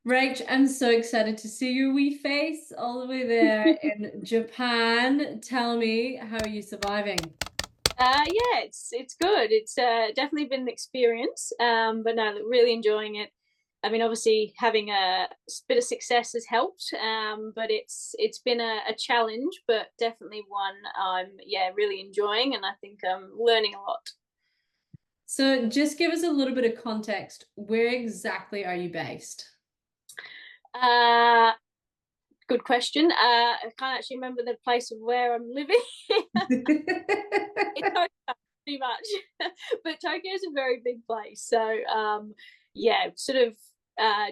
Rach, I'm so excited to see your wee face all the way there in Japan. Tell me, how are you surviving? Yeah, it's good. It's definitely been an experience, but no, really enjoying it. I mean, obviously, having a bit of success has helped, but it's been a challenge, but definitely one I'm really enjoying, and I think I'm learning a lot. So, just give us a little bit of context. Where exactly are you based? Uh, Good question. I can't actually remember the place of where I'm living. It's Tokyo, pretty much. But Tokyo is a very big place. So yeah, sort of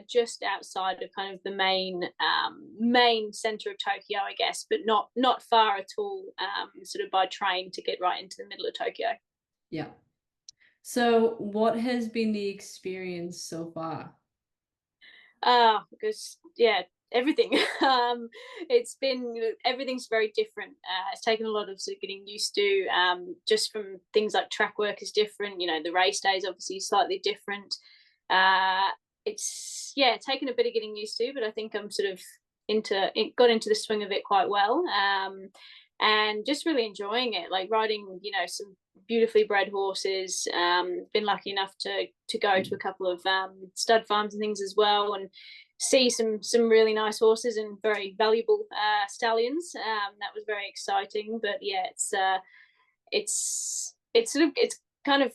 just outside of kind of the main center of Tokyo, I guess, but not far at all. Sort of by train to get right into the middle of Tokyo. Yeah. So, what has been the experience so far? Because yeah, everything. It's been everything's very different. It's taken a lot of sort of getting used to. Just from things like track work is different. You know, the race days obviously slightly different. Uh, it's taken a bit of getting used to, but I think I'm sort of got into the swing of it quite well. And just really enjoying it, like riding, some beautifully bred horses. Been lucky enough to go to a couple of stud farms and things as well, and see some really nice horses and very valuable stallions. That was very exciting. But yeah, it's sort of it's kind of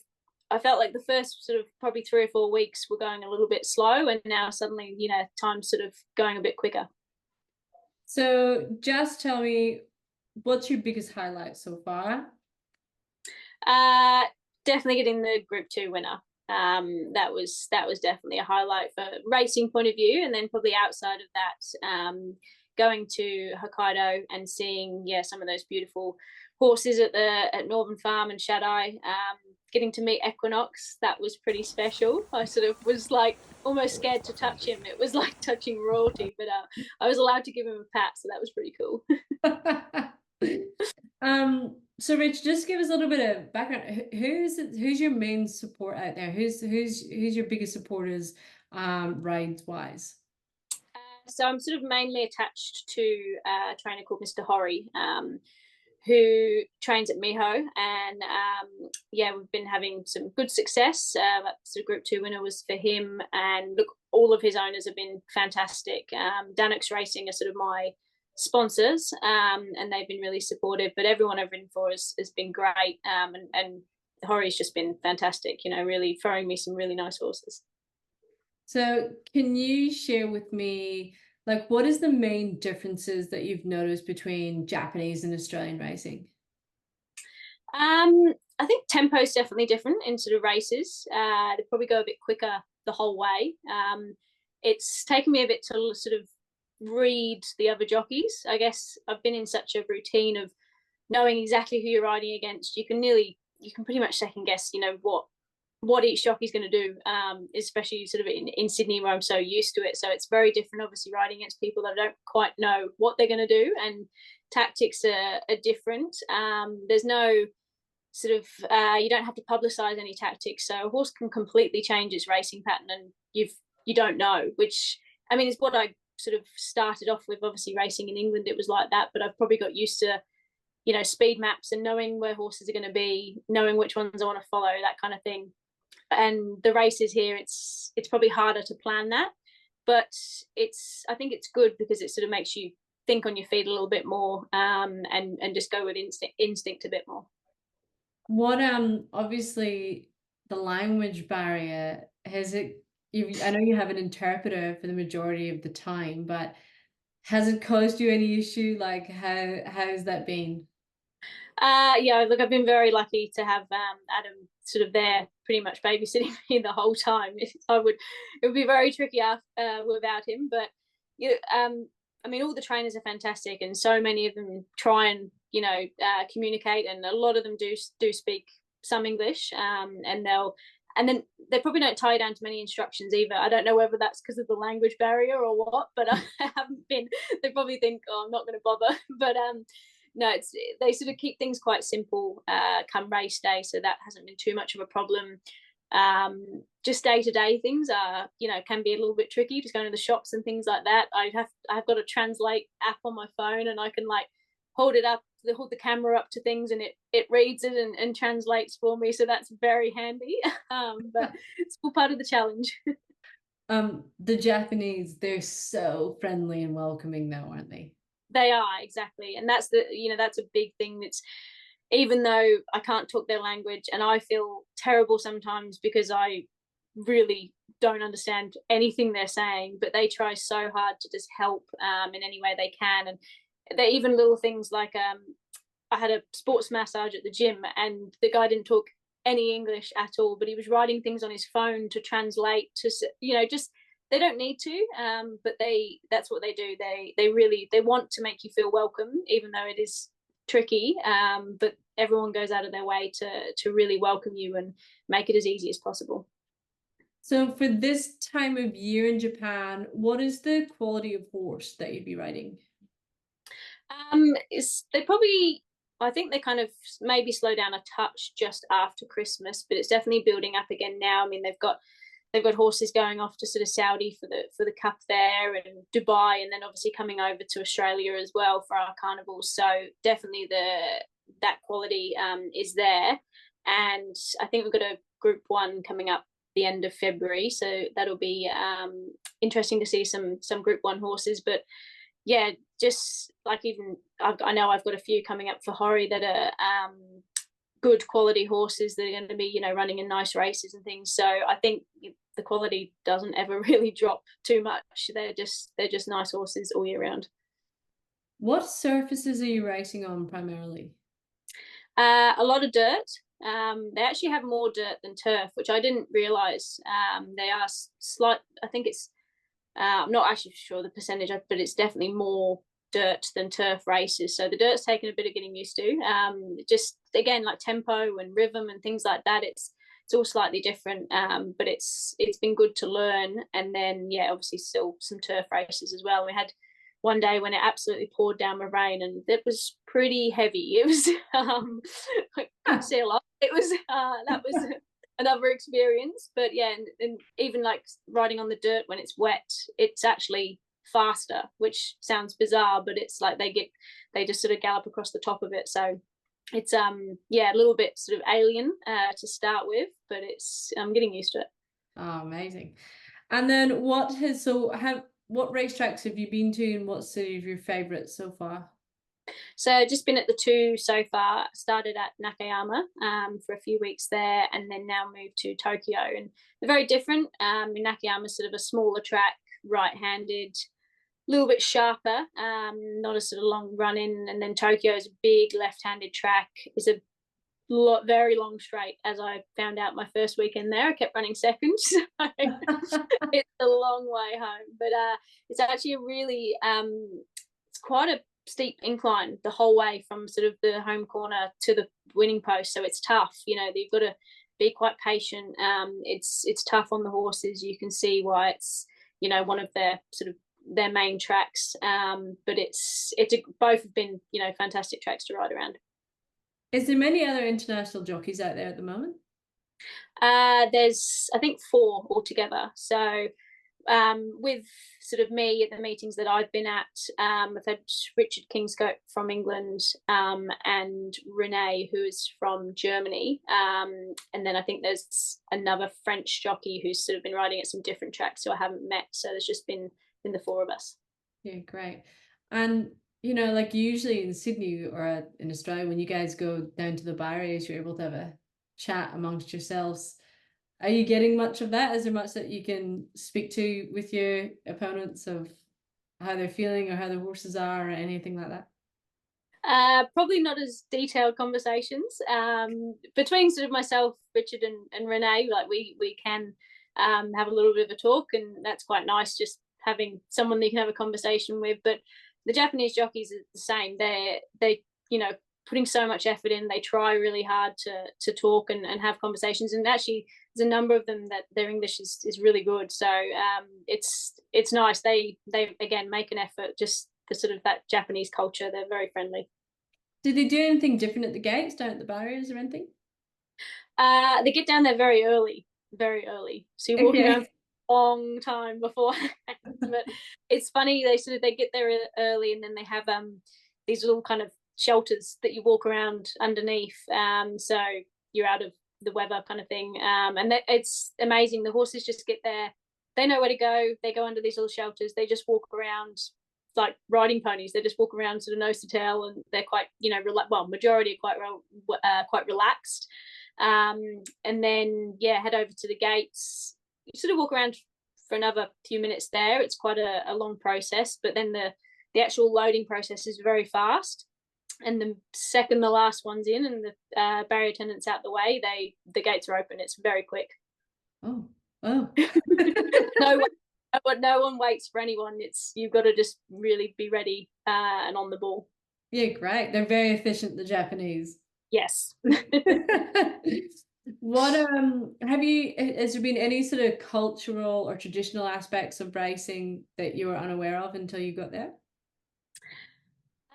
I felt like the first sort of probably 3 or 4 weeks were going a little bit slow, and now suddenly time's sort of going a bit quicker. So, just tell me, what's your biggest highlight so far? Uh, Definitely getting the Group Two winner. That was definitely a highlight for racing point of view, and then probably outside of that, going to Hokkaido and seeing some of those beautiful horses at Northern Farm and Shut Eye. Getting to meet Equinox, that was pretty special. I sort of was like almost scared to touch him. It was like touching royalty, but I was allowed to give him a pat, so that was pretty cool. So Rich, just give us a little bit of background. Who's your main support out there? Who's your biggest supporters, rides wise? So I'm sort of mainly attached to a trainer called Mr. Horry, who trains at Miho, and yeah, we've been having some good success. That sort of Group Two winner was for him, and look, all of his owners have been fantastic. Danux Racing are sort of my sponsors, and they've been really supportive. But everyone I've ridden for has been great, and Horry's just been fantastic. Really throwing me some really nice horses. So can you share with me, like, what is the main differences that you've noticed between Japanese and Australian racing? I think tempo is definitely different in sort of races. They probably go a bit quicker the whole way. It's taken me a bit to sort of read the other jockeys. I guess I've been in such a routine of knowing exactly who you're riding against. You can pretty much second guess, what each jockey's going to do, especially sort of in Sydney where I'm so used to it. So it's very different, obviously, riding against people that don't quite know what they're going to do, and tactics are different. There's no sort of you don't have to publicize any tactics, so a horse can completely change its racing pattern, and you don't know, which I mean is what I sort of started off with. Obviously, racing in England, it was like that, but I've probably got used to speed maps and knowing where horses are going to be, knowing which ones I want to follow, that kind of thing. And the races here, it's probably harder to plan that, but I think it's good because it sort of makes you think on your feet a little bit more, and just go with instinct a bit more. What obviously the language barrier has it I know you have an interpreter for the majority of the time, but has it caused you any issue? Like how's that been? Yeah, look, I've been very lucky to have Adam sort of there, pretty much babysitting me the whole time. It would be very tricky without him. But I mean, all the trainers are fantastic, and so many of them try and communicate, and a lot of them do speak some English, and then they probably don't tie down to many instructions either. I don't know whether that's because of the language barrier or what, but I haven't been. They probably think, oh, I'm not going to bother, but no, they sort of keep things quite simple come race day, so that hasn't been too much of a problem. Just day-to-day things are, can be a little bit tricky, just going to the shops and things like that. I've got a translate app on my phone, and I can like hold it up, hold the camera up to things, and it reads it and translates for me, so that's very handy. But it's all part of the challenge. The Japanese, they're so friendly and welcoming though, aren't they? They are, exactly, and that's a big thing. That's, even though I can't talk their language, and I feel terrible sometimes because I really don't understand anything they're saying, but they try so hard to just help in any way they can. And they're even little things like, I had a sports massage at the gym, and the guy didn't talk any English at all, but he was writing things on his phone to translate to, just, they don't need to, but that's what they do. They really, they want to make you feel welcome, even though it is tricky, but everyone goes out of their way to really welcome you and make it as easy as possible. So for this time of year in Japan, what is the quality of horse that you'd be riding? They probably, I think they kind of maybe slow down a touch just after Christmas, but it's definitely building up again now. I mean, they've got horses going off to sort of Saudi for the cup there, and Dubai, and then obviously coming over to Australia as well for our carnivals. So definitely that quality is there, and I think we've got a Group One coming up the end of February, so that'll be interesting to see some Group One horses. But yeah, just like, even I know I've got a few coming up for Hori that are good quality horses that are going to be, running in nice races and things. So I think the quality doesn't ever really drop too much. They're just nice horses all year round. What surfaces are you racing on primarily? A lot of dirt. They actually have more dirt than turf, which I didn't realize. They are slight. I think it's. I'm not actually sure the percentage, but it's definitely more dirt than turf races. So the dirt's taken a bit of getting used to. Just again, like tempo and rhythm and things like that. It's all slightly different, but it's been good to learn. And then yeah, obviously still some turf races as well. We had one day when it absolutely poured down with rain, and it was pretty heavy. It was I couldn't see a lot. It was that was another experience. But yeah, and even like riding on the dirt when it's wet, it's actually faster, which sounds bizarre, but it's like they just sort of gallop across the top of it. So it's yeah, a little bit sort of alien to start with, but I'm getting used to it. Oh, amazing. And then what racetracks have you been to, and what's sort of your favorite so far? So just been at the two so far. Started at Nakayama for a few weeks there, and then now moved to Tokyo. And they're very different. In Nakayama, sort of a smaller track, right-handed, a little bit sharper, not a sort of long run in. And then Tokyo is a big left-handed track. It's a very long straight, as I found out my first weekend there. I kept running second, so it's a long way home. But it's actually a really it's quite a steep incline the whole way from sort of the home corner to the winning post. So it's tough. You've got to be quite patient. It's tough on the horses. You can see why it's one of their sort of their main tracks. But both have been fantastic tracks to ride around. Is there many other international jockeys out there at the moment? There's, I think, four altogether. So with sort of me at the meetings that I've been at, I've had Richard Kingscote from England, and Renee, who is from Germany. And then I think there's another French jockey who's sort of been riding at some different tracks who I haven't met. So there's just been the four of us. Yeah, great. And like usually in Sydney or in Australia, when you guys go down to the barriers, you're able to have a chat amongst yourselves. Are you getting much of that? Is there much that you can speak to with your opponents of how they're feeling or how their horses are or anything like that? Probably not as detailed conversations between sort of myself, Richard, and Renee. Like we can have a little bit of a talk, and that's quite nice. Just having someone that you can have a conversation with. But the Japanese jockeys are the same. They putting so much effort in. They try really hard to talk and have conversations. And actually, there's a number of them that their English is really good. So it's nice. They again make an effort. Just the sort of that Japanese culture. They're very friendly. Did they do anything different at the gates, down at the barriers or anything? They get down there very early, very early. So you're walking around Okay. for a long time before. But it's funny, they get there early, and then they have these little kind of shelters that you walk around underneath. So you're out of the weather kind of thing. And it's amazing. The horses just get there. They know where to go. They go under these little shelters. They just walk around like riding ponies. They just walk around sort of nose to tail, and they're quite, majority are quite relaxed. And then head over to the gates. You sort of walk around for another few minutes there. It's quite a long process, but then the actual loading process is very fast. And the second the last one's in and the barrier attendant's out the way, the gates are open. It's very quick. Oh, oh. No one waits for anyone. You've got to just really be ready and on the ball. Yeah, great. They're very efficient, the Japanese. Yes. What has there been any sort of cultural or traditional aspects of racing that you were unaware of until you got there?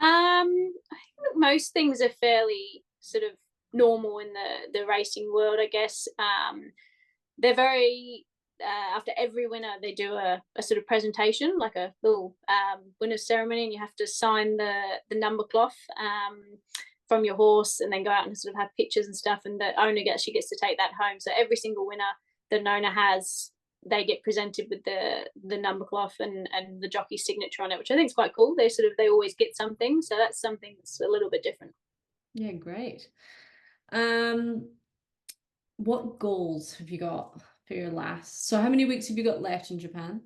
I think most things are fairly sort of normal in the racing world, I guess. They're very after every winner they do a sort of presentation, like a little winner's ceremony, and you have to sign the number cloth from your horse, and then go out and sort of have pictures and stuff, and the owner she gets to take that home. So every single winner that an owner has, they get presented with the number cloth and the jockey signature on it, which I think is quite cool. They always get something, so that's something that's a little bit different. Yeah, great. What goals have you got for your last? So how many weeks have you got left in Japan?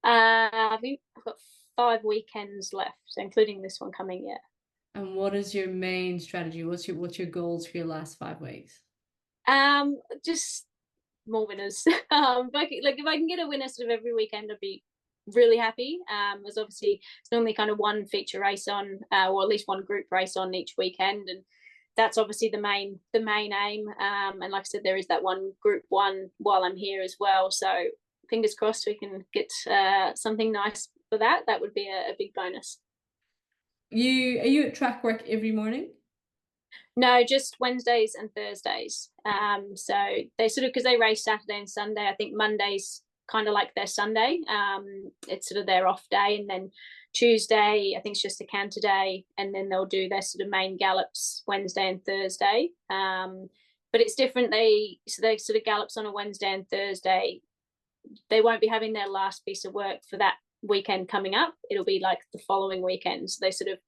I think I've got 5 weekends left, including this one coming yet. And what is your main strategy? What's your goals for your last 5 weeks? Just more winners. If I can get a winner sort of every weekend, I'd be really happy. There's obviously it's normally kind of one feature race on, or at least one group race on each weekend, and that's obviously the main aim. And like I said, there is that one group one while I'm here as well. So fingers crossed we can get something nice for that. That would be a big bonus. Are you at track work every morning? No, just Wednesdays and Thursdays. So they sort of, because they race Saturday and Sunday, I think Monday's kind of like their Sunday. It's sort of their off day, and then Tuesday, I think it's just a canter day, and then they'll do their sort of main gallops Wednesday and Thursday. But it's different. They sort of gallops on a Wednesday and Thursday. They won't be having their last piece of work for that weekend coming up. It'll be like the following weekend. So they sort of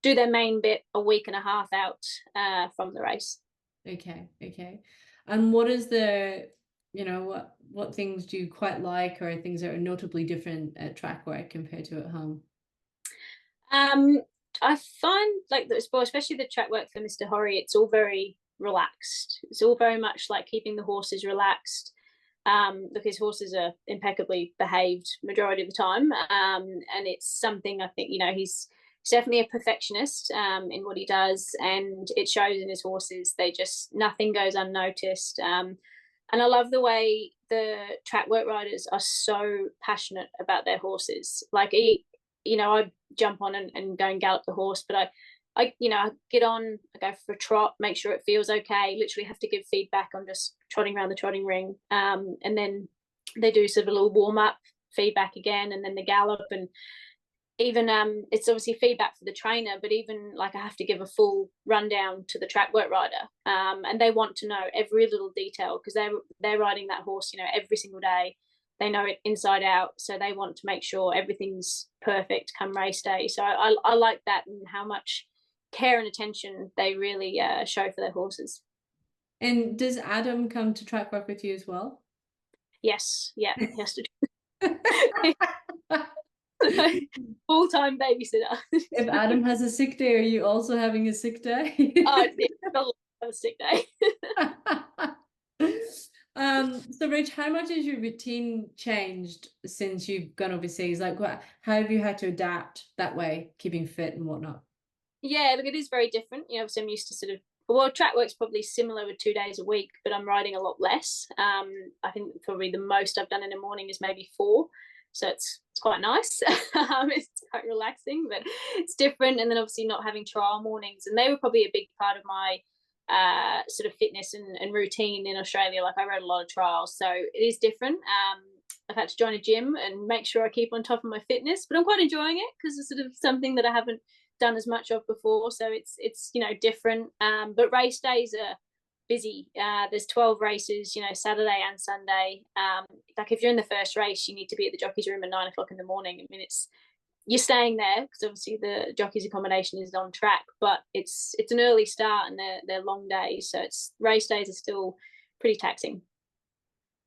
do their main bit a week and a half out from the race. Okay. And what is what things do you quite like, or things that are notably different at track work compared to at home? I find like this, well, especially the track work for Mr. Horry, it's all very relaxed. It's all very much like keeping the horses relaxed. Look, his horses are impeccably behaved majority of the time, and it's something I think he's definitely a perfectionist in what he does, and it shows in his horses. Nothing goes unnoticed, and I love the way the track work riders are so passionate about their horses. Like I jump on and go and gallop the horse, but I get on, I go for a trot, make sure it feels okay. Literally have to give feedback on just trotting around the trotting ring, and then they do sort of a little warm up, feedback again, and then the gallop. And even it's obviously feedback for the trainer, but even like I have to give a full rundown to the track work rider, and they want to know every little detail because they're riding that horse every single day. They know it inside out, so they want to make sure everything's perfect come race day. So I like that, and how much care and attention they really show for their horses. And does Adam come to track work with you as well? Yes, yeah, he has to. Full-time babysitter. If Adam has a sick day, are you also having a sick day? Yeah, a sick day. So Rich, how much has your routine changed since you've gone overseas? Like, how have you had to adapt that way, keeping fit and whatnot? Yeah, look, it is very different. So I'm used to sort of, track work's probably similar with 2 days a week, but I'm riding a lot less. I think probably the most I've done in a morning is maybe 4. So it's quite nice. It's quite relaxing, but it's different. And then obviously not having trial mornings, and they were probably a big part of my sort of fitness and routine in Australia. Like I rode a lot of trials, so it is different. I've had to join a gym and make sure I keep on top of my fitness, but I'm quite enjoying it because it's sort of something that I haven't done as much of before. So it's different. But race days are busy. There's 12 races, Saturday and Sunday. Like if you're in the first race, you need to be at the jockey's room at 9 o'clock in the morning. I mean, you're staying there because obviously the jockey's accommodation is on track, but it's an early start and they're long days. So race days are still pretty taxing.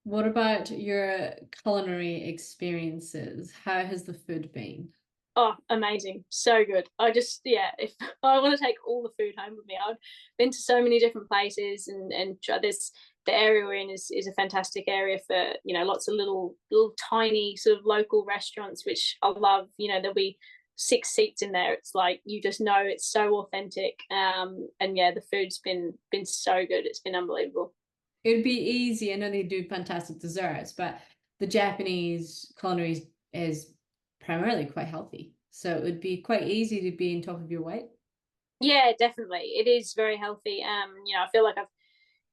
What about your culinary experiences? How has the food been? Oh, amazing. So good. If I want to take all the food home with me, I've been to so many different places and try this. The area we're in is a fantastic area for, lots of little tiny sort of local restaurants, which I love. There'll be 6 seats in there. It's like, you just know it's so authentic. And yeah, the food's been so good. It's been unbelievable. It would be easy. I know they do fantastic desserts, but the Japanese culinary is primarily quite healthy. So it would be quite easy to be on top of your weight. Yeah, definitely. It is very healthy. I feel like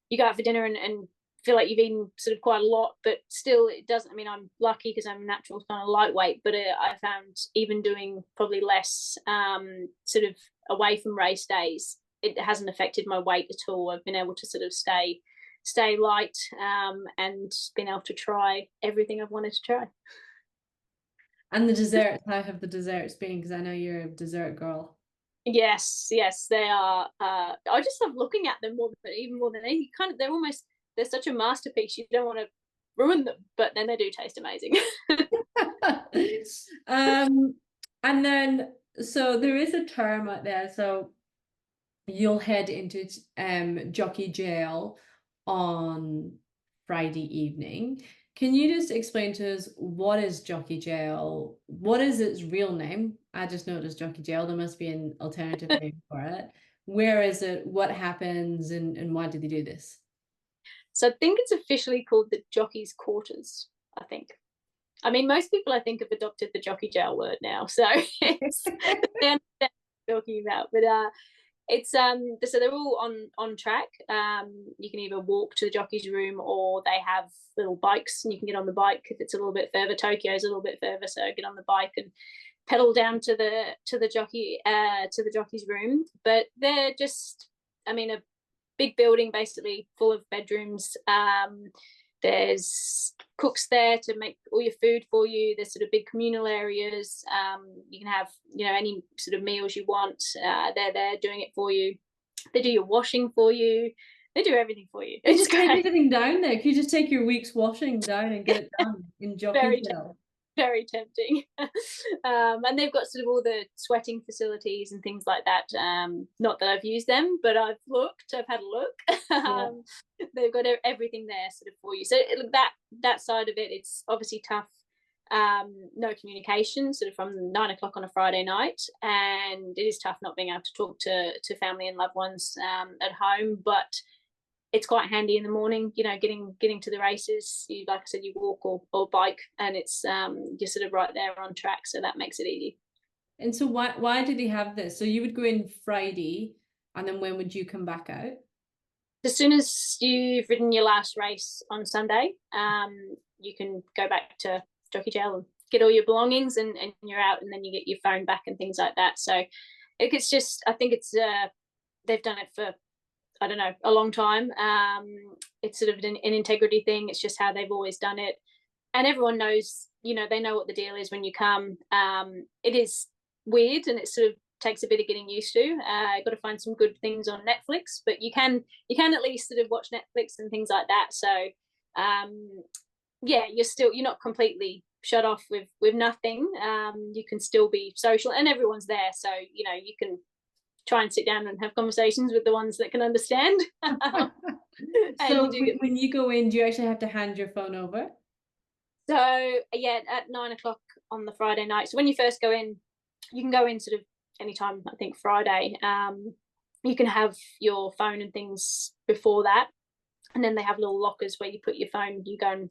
you go out for dinner and feel like you've eaten sort of quite a lot, but still it doesn't. I mean, I'm lucky because I'm natural kind of lightweight, but I found even doing probably less sort of away from race days, it hasn't affected my weight at all. I've been able to sort of stay light and been able to try everything I've wanted to try. And the desserts, how have the desserts been? Because I know you're a dessert girl. Yes, they are. I just love looking at them even more than anything. They're such a masterpiece. You don't want to ruin them, but then they do taste amazing. um, and then so there is a term out there. So you'll head into Jockey Jail on Friday evening. Can you just explain to us what is Jockey Jail? What is its real name? I just know it as Jockey Jail. There must be an alternative name for it. Where is it? What happens? And why do they do this? So I think it's officially called the Jockey's Quarters. I think. I mean, most people I think have adopted the Jockey Jail word now, so it's they understand what I'm talking about. But so they're all on track. You can either walk to the jockey's room or they have little bikes and you can get on the bike if it's a little bit further. Tokyo's a little bit further, so get on the bike and pedal down to the jockey's room. But they're just, I mean, a big building basically full of bedrooms. There's cooks there to make all your food for you. There's sort of big communal areas. You can have, any sort of meals you want. They're there doing it for you. They do your washing for you. They do everything for you. You It's just take great. everything down there. Can you just take your week's washing down and get it done in Jockey Very Jail? very tempting. And they've got sort of all the sweating facilities and things like that. Not that I've used them, but I've had a look. Yeah. They've got everything there sort of for you. So that side of it, it's obviously tough. No communication sort of from 9 o'clock on a Friday night, and it is tough not being able to talk to family and loved ones at home, but it's quite handy in the morning, getting to the races. Like I said, you walk or bike, and it's you're sort of right there on track, so that makes it easy. And so why do they have this? So you would go in Friday, and then when would you come back out? As soon as you've ridden your last race on Sunday, you can go back to Jockey Jail and get all your belongings, and you're out, and then you get your phone back and things like that. So it's just, I think it's they've done it for, I don't know, a long time. It's sort of an integrity thing. It's just how they've always done it. And everyone knows, they know what the deal is when you come. It is weird and it sort of takes a bit of getting used to. Got to find some good things on Netflix, but you can at least sort of watch Netflix and things like that. So yeah, you're not completely shut off with nothing. You can still be social and everyone's there. So, you can try and sit down and have conversations with the ones that can understand. And So when you go in, do you actually have to hand your phone over? So yeah, at 9 o'clock on the Friday night. So when you first go in, you can go in sort of anytime, I think Friday. You can have your phone and things before that. And then they have little lockers where you put your phone, you go and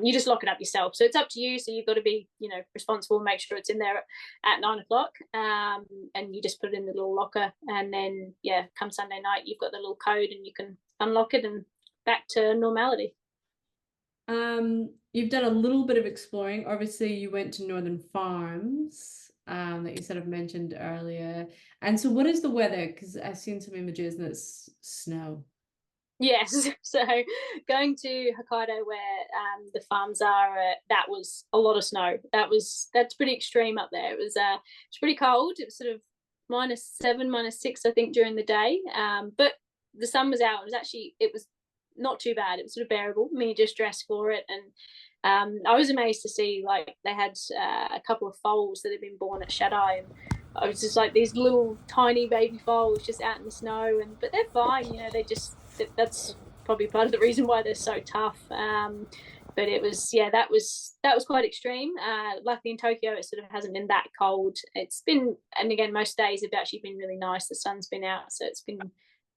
You just lock it up yourself. So it's up to you. So you've got to be, responsible and make sure it's in there at 9 o'clock. And you just put it in the little locker. And then, yeah, come Sunday night, you've got the little code and you can unlock it and back to normality. You've done a little bit of exploring. Obviously, you went to Northern Farms, that you sort of mentioned earlier. And so what is the weather? Because I've seen some images and it's snow. Yes, so going to Hokkaido where the farms are, that was a lot of snow. That's pretty extreme up there. It's pretty cold. It was sort of -7, -6, I think, during the day. But the sun was out. It was not too bad. It was sort of bearable. Me just dressed for it, and I was amazed to see like they had a couple of foals that had been born at Shaddai, and I was just like these little tiny baby foals just out in the snow, and but they're fine. That's probably part of the reason why they're so tough. But it was, yeah, that was quite extreme. Luckily in Tokyo, it sort of hasn't been that cold. It's been, and again, most days have actually been really nice. The sun's been out, so it's been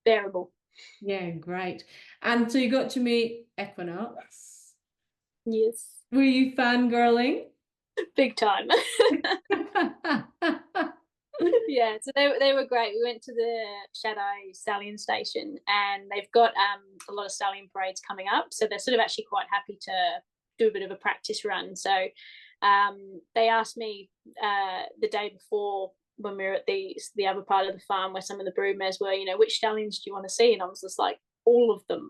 bearable. Yeah, great. And so you got to meet Equinox. Yes, Were you fangirling? big time. Yeah, so they were great. We went to the Shadow Stallion Station, and they've got a lot of stallion parades coming up. So they're sort of actually quite happy to do a bit of a practice run. So they asked me the day before when we were at the other part of the farm where some of the broodmares were, which stallions do you want to see? And I was just like, all of them.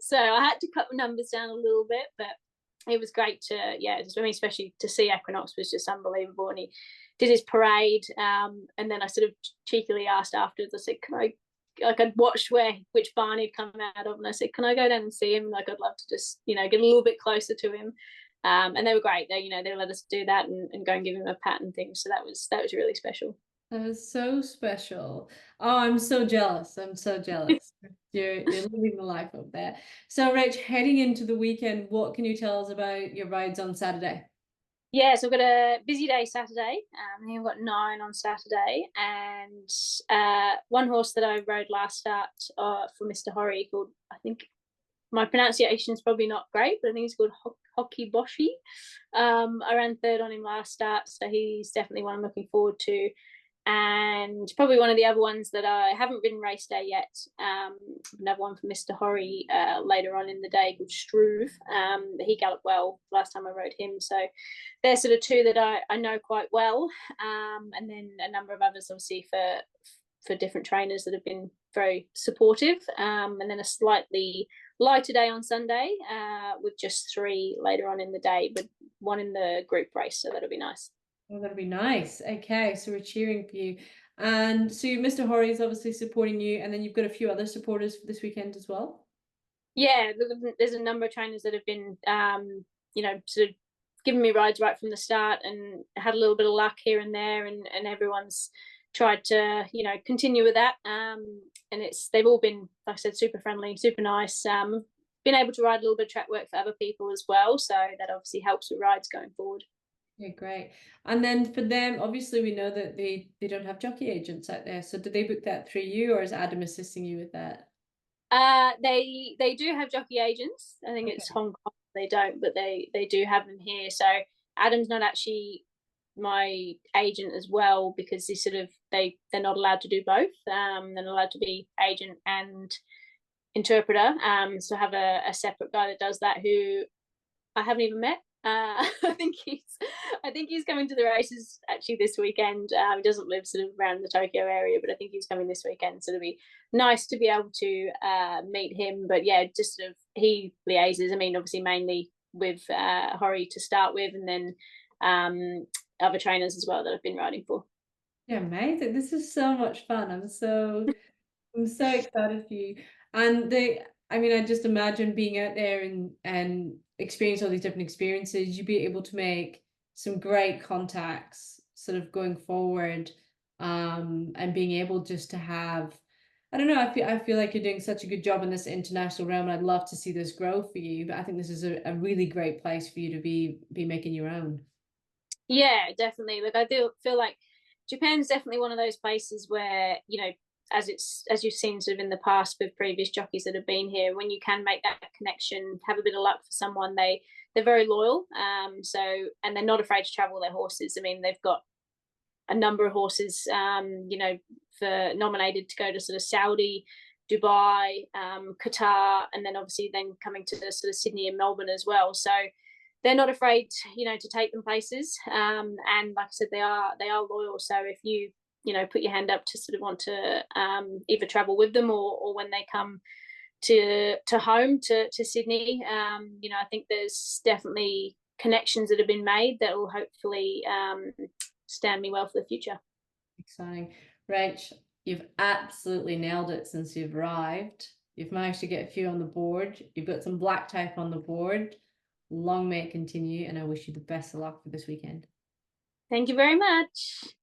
So I had to cut the numbers down a little bit, but it was great to, yeah, just, I mean, especially to see Equinox was just unbelievable. And he did his parade. And then I sort of cheekily asked afterwards, I said, can I, like, I'd watched which barn he'd come out of. And I said, can I go down and see him? Like, I'd love to just, get a little bit closer to him. And they were great. They let us do that and go and give him a pat and things. So that was really special. That was so special. Oh, I'm so jealous. I'm so jealous. You're living the life up there. So, Rach, heading into the weekend, what can you tell us about your rides on Saturday? Yeah, so I've got a busy day Saturday. I think I've got 9 on Saturday, and one horse that I rode last start for Mr. Horry called, I think my pronunciation is probably not great, but I think he's called Hockey Boshi. I ran third on him last start, so he's definitely one I'm looking forward to. And probably one of the other ones that I haven't ridden race day yet. Another one for Mr. Horry later on in the day called Struve. He galloped well last time I rode him. So they're sort of two that I know quite well. And then a number of others, obviously, for different trainers that have been very supportive. And then a slightly lighter day on Sunday with just 3 later on in the day, but one in the group race. So that'll be nice. Oh, that'll be nice. Okay, so we're cheering for you. And so Mr. Horry is obviously supporting you, and then you've got a few other supporters for this weekend as well. Yeah, there's a number of trainers that have been, sort of giving me rides right from the start, and had a little bit of luck here and there, and everyone's tried to, continue with that. And they've all been, like I said, super friendly, super nice. Been able to ride a little bit of track work for other people as well, so that obviously helps with rides going forward. Yeah, great. And then for them, obviously we know that they don't have jockey agents out there. So do they book that through you, or is Adam assisting you with that? They do have jockey agents. I think it's Hong Kong. They don't, but they do have them here. So Adam's not actually my agent as well, because they're not allowed to do both. They're not allowed to be agent and interpreter. So I have a separate guy that does that, who I haven't even met. I think he's coming to the races actually this weekend. He doesn't live sort of around the Tokyo area, but I think he's coming this weekend. So it'll be nice to be able to meet him. But yeah, just sort of he liaises. I mean, obviously mainly with Horry to start with, and then other trainers as well that I've been riding for. Yeah, amazing. This is so much fun. I'm so excited for you. And I mean, I just imagine being out there and experience all these different experiences, you'd be able to make some great contacts sort of going forward. And being able just to have, I don't know, I feel like you're doing such a good job in this international realm, and I'd love to see this grow for you. But I think this is a really great place for you to be making your own. Yeah, definitely. Like I do feel like Japan's definitely one of those places where as you've seen sort of in the past with previous jockeys that have been here, when you can make that connection, have a bit of luck for someone, they're very loyal. And they're not afraid to travel their horses. I mean, they've got a number of horses, for nominated to go to sort of Saudi, Dubai, Qatar, and then obviously then coming to the sort of Sydney and Melbourne as well. So they're not afraid, to take them places. And like I said, they are loyal. So if you put your hand up to sort of want to either travel with them, or when they come to home to Sydney, I think there's definitely connections that have been made that will hopefully stand me well for the future. Exciting. Rach, you've absolutely nailed it since you've arrived. You've managed to get a few on the board. You've got some black type on the board. Long may it continue, and I wish you the best of luck for this weekend. Thank you very much.